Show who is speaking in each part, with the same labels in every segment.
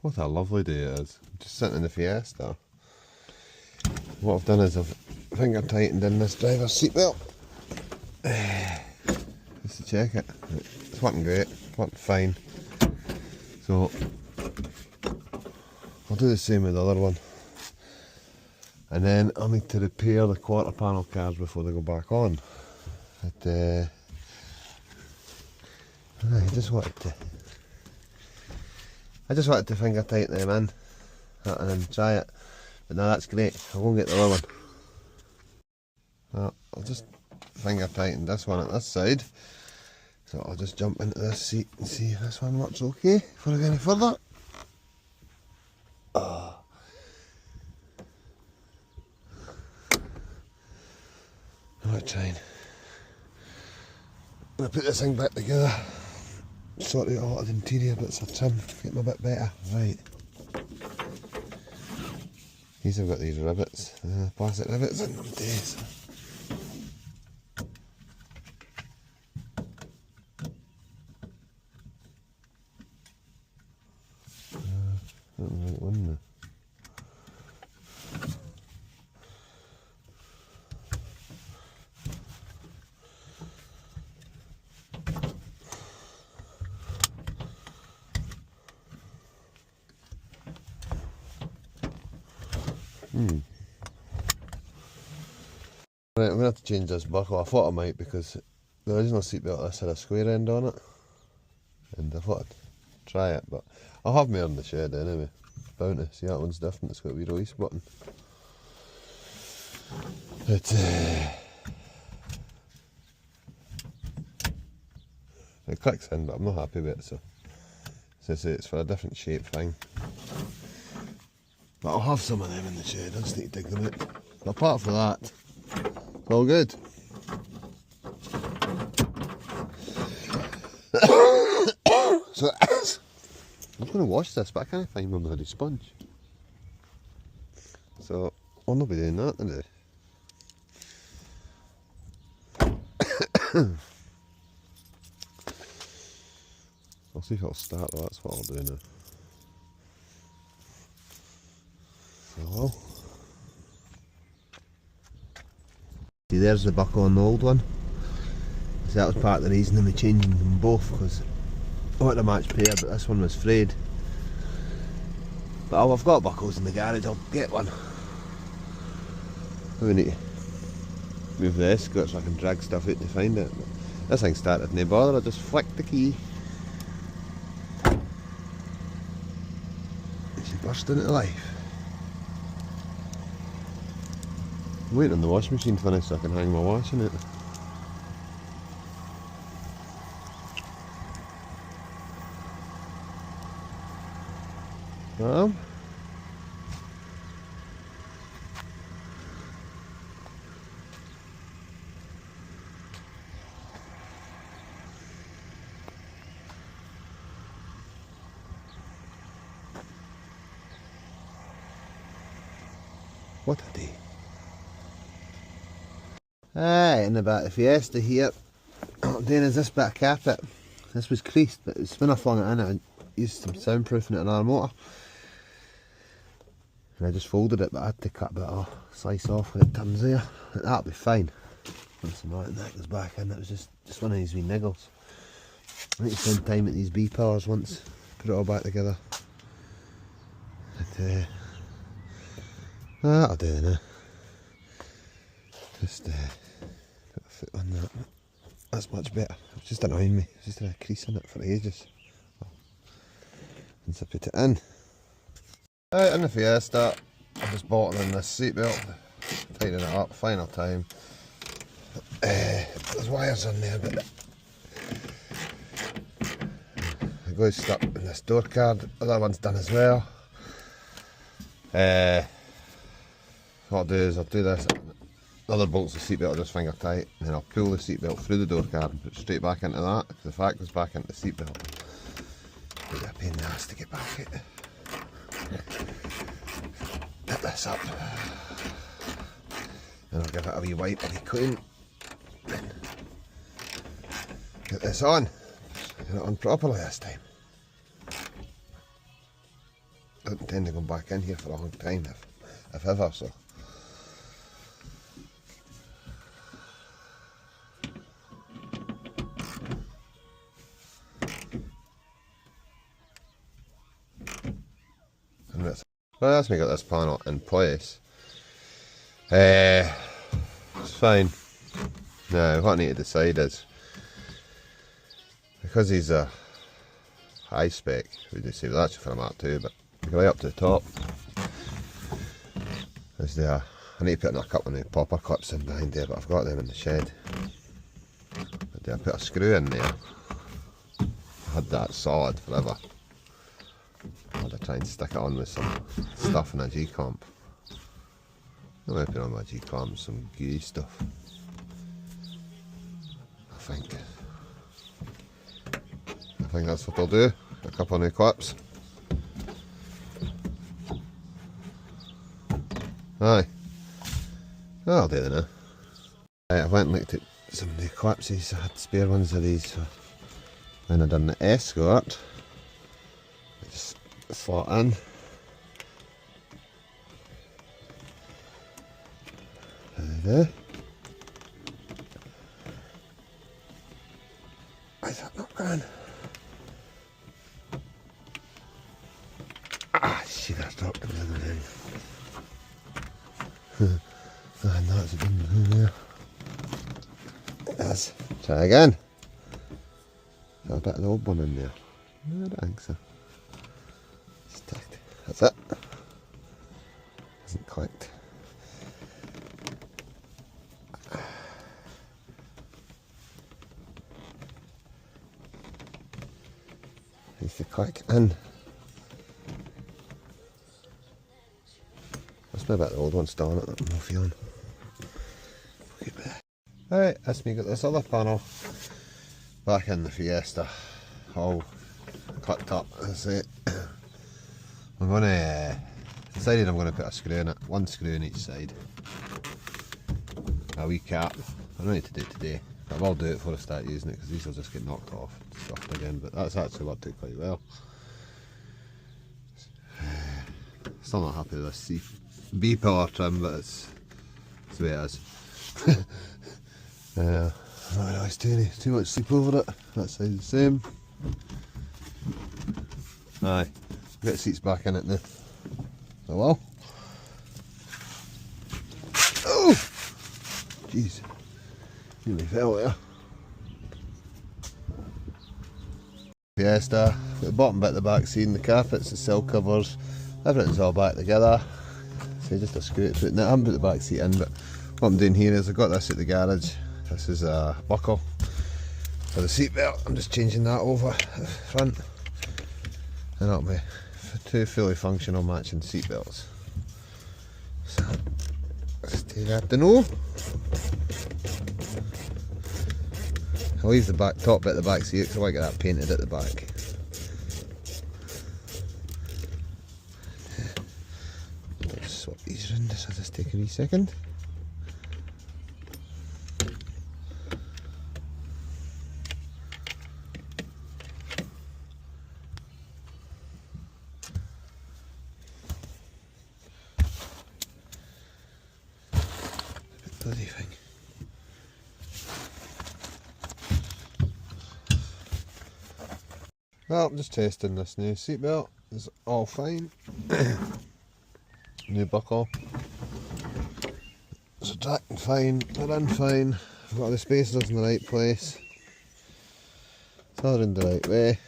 Speaker 1: What a lovely day it is. Just sitting in the Fiesta. What I've done is I've finger tightened in this driver's seatbelt. Just to check it. It's working great, it's working fine. So I'll do the same with the other one. And then I'll need to repair the quarter panel cards before they go back on. But I just wanted to finger tighten them in and then try it. But no, that's great. I'll go and get the other one. Well, I'll just finger tighten this one at this side. So I'll just jump into this seat and see if this one works okay before I go any further. Oh. I'm going to try and I'm going to put this thing back together, sort out a lot of the interior bits of trim, get them a bit better. Right. These have got these rivets, plastic rivets in them too. So. Not the right one now. Right, I'm going to have to change this buckle. I thought I might because the original seatbelt this had a square end on it. And I thought I'd try it, but I'll have more in the shed anyway. Bound to. See, that one's different, it's got a wee release button. But, it clicks in, but I'm not happy with it, so as I say, it's for a different shape thing. But I'll have some of them in the shed, I just need to dig them out. But apart from that, it's all good. So I'm going to wash this, but I can't find one bloody sponge. So I'll not be doing that today. I'll see if it'll start though, that's what I'll do now. So, see, there's the buckle on the old one. So that was part of the reason of me changing them both, because I wanted a match pair, but this one was frayed. But I've got buckles in the garage, I'll get one. We need to move the escort so I can drag stuff out to find it. But this thing started no bother, I just flicked the key. And she burst into life. I'm waiting on the washing machine to finish so I can hang my washing out. What a day. Aye, and about the Fiesta here, what I'm doing is this bit of carpet. This was creased, but it's when I flung it in, I used some soundproofing at another motor. And I just folded it, but I had to cut a bit of slice off when it turns there. That'll be fine. Once that goes back in, it was just one of these wee niggles. I need to spend time at these B-pillars once, put it all back together. But, that'll do now. Just put a foot on that. That's much better. It's just annoying me. It's just had a crease in it for ages. Once I put it in. Out in the Fiesta, I'm just bottling this seatbelt, tightening it up, final time. There's wires on there, but it goes stuck in this door card. The other one's done as well. What I'll do is I'll do this. The other bolts of the seatbelt are just finger tight, and then I'll pull the seatbelt through the door card and put it straight back into that. If the fact goes back into the seatbelt, it'll be a pain in the ass to get back out. Tip this up, and I'll give it a wee wipe, a wee clean, then get this on, get it on properly this time. don't intend to go back in here for a long time, if ever, so. Well, that's me got this panel in place. It's fine. Now, what I need to decide is, because he's a high spec, we do say, well, actually for a Mark II, but go right up to the top. Is there? I need to put in a couple of new popper clips in behind there, but I've got them in the shed. But do I put a screw in there? I had that solid forever. I had to try and stick it on with some stuff in a G-clamp. I'm going to put on my G-clamp, some gooey stuff. I think that's what I'll do. A couple of new clips. Aye. That'll do it now. I went and looked at some new clips. I had spare ones of these when I done the escort. Just slot in. There. Is that not going? Ah, shit, I dropped it the other day. And that's been there. Yes. Try again. Got a bit of the old one in there. No, I don't think so. Sticked. That's it. Hasn't clicked. Needs to click in. Must be about the old one still on it that I'm not feeling. Alright, that's me got this other panel back in the Fiesta, all clipped up. That's it. I'm going to decided I'm going to put a screw in it, one screw in each side, a wee cap. I don't need to do it today, but I will do it before I start using it because these will just get knocked off and stuffed again. But that's actually worked out quite well. Still not happy with this B-pillar trim, but it's the way it is. I'm not really doing too much sleep over it. That side's the same. Aye, get the seats back in it now. Oh well. Oh! Jeez. Nearly fell there. Fiesta, got the bottom bit of the back seat and the carpets, the sill covers, everything's all back together. So just a screw to it. Now I haven't put the back seat in, but what I'm doing here is I got this at the garage. This is a buckle for the seat belt. I'm just changing that over at the front, and that'll be two fully functional matching seat belts. So let's do that to know. I'll leave the back top bit of the back seat because I want to get that painted at the back. Let's swap these around, so just take a wee second. Bloody thing. Well, I'm just testing this new seatbelt. It's all fine. New buckle. It's retracting fine, they're in fine. I've got the spacers in the right place. It's all in the right way.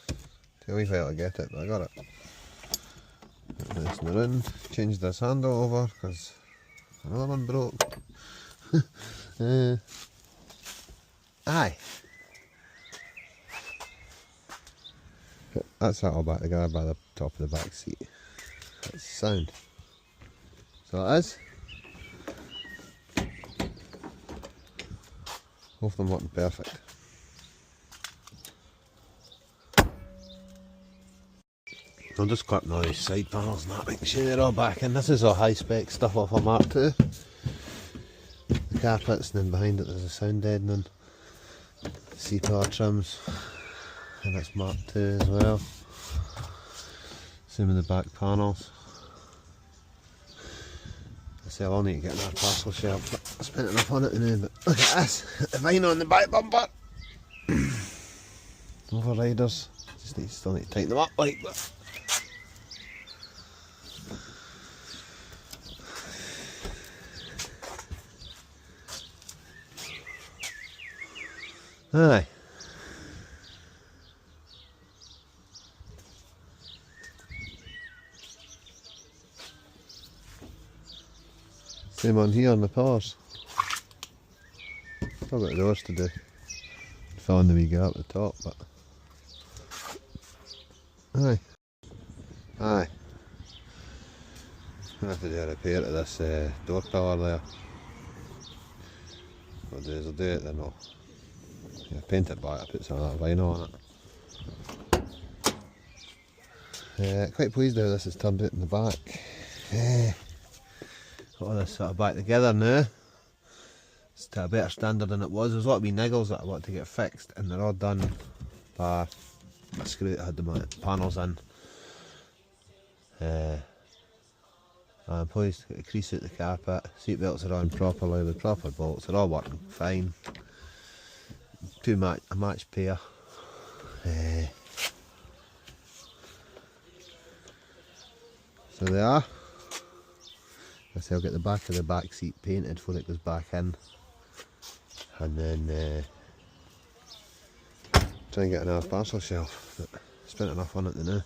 Speaker 1: Take a wee while to get it, but I got it. Messing around. Changed this handle over because another one broke. Aye. That's that all back together by the top of the back seat. That's sound. So it is. Both of them working perfect. I'll just clip all these side panels and that, making sure they're all back in. This is all high spec stuff off a Mark II. The carpets, and then behind it there's a sound deadening. C-pillar trims. And it's Mark II as well. Same with the back panels. I say I'll need to get another parcel shelf, but I spent enough on it today. But look at this, the vinyl on the back bumper. Overriders. Still need to tighten them up like that. Aye. Same on here on the pillars. Still got doors to do. Filling the wee gap at the top, but aye. Aye. I have to do a repair to this door pillar there. What I'll do is I'll do it, then I'll paint it back, I'll put some of that vinyl on it. Quite pleased how this has turned out in the back. Got all this sort of back together now. It's to a better standard than it was. There's a lot of wee niggles that I want to get fixed, and they're all done by a screw that had the panels in. I'm pleased to get a crease out the carpet. Seatbelts are on properly with proper bolts. They're all working fine. A matched pair. So they are. I'll get the back of the back seat painted before it goes back in, and then try and get another parcel shelf. But I spent enough on it now.